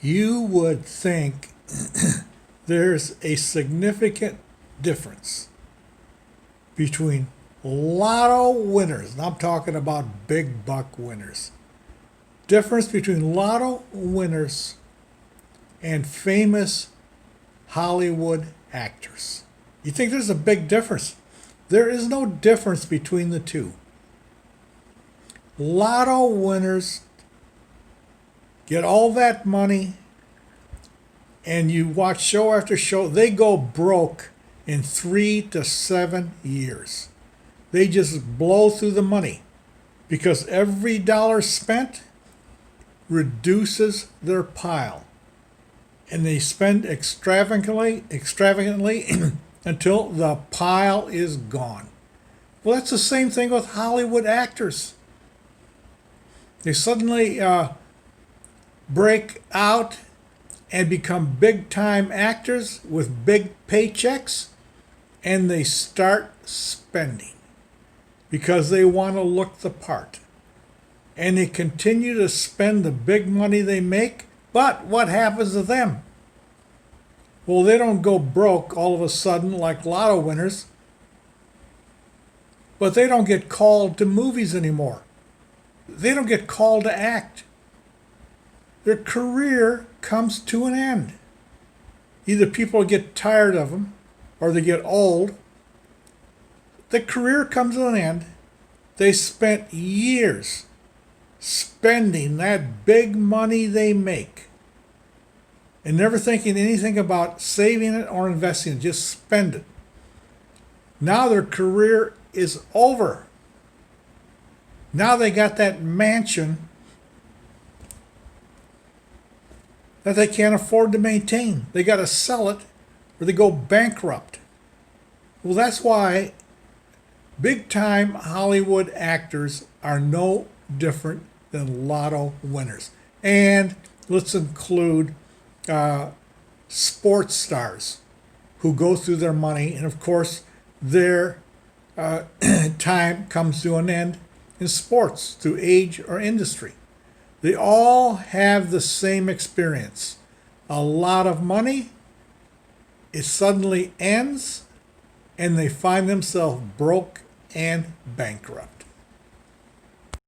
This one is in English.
You would think there's a significant difference between lotto winners, and I'm talking about big buck winners. Difference between lotto winners and famous Hollywood actors. You think there's a big difference? There is no difference between the two. Lotto winners get all that money, and you watch show after show, they go broke in 3 to 7 years. They just blow through the money because every dollar spent reduces their pile. And they spend extravagantly until the pile is gone. Well, that's the same thing with Hollywood actors. They suddenly break out and become big time actors with big paychecks, and they start spending because they want to look the part. And they continue to spend the big money they make, but what happens to them? Well, they don't go broke all of a sudden like lotto winners, but they don't get called to movies anymore. They don't get called to act. Their career comes to an end. Either people get tired of them or they get old. The career comes to an end. They spent years spending that big money they make and never thinking anything about saving it or investing it, just spend it. Now their career is over. Now they got that mansion that they can't afford to maintain. They got to sell it or they go bankrupt. Well, that's why big time Hollywood actors are no different than lotto winners. And let's include sports stars who go through their money, and of course their time comes to an end in sports through age or industry. They all have the same experience. A lot of money, it suddenly ends, and they find themselves broke and bankrupt.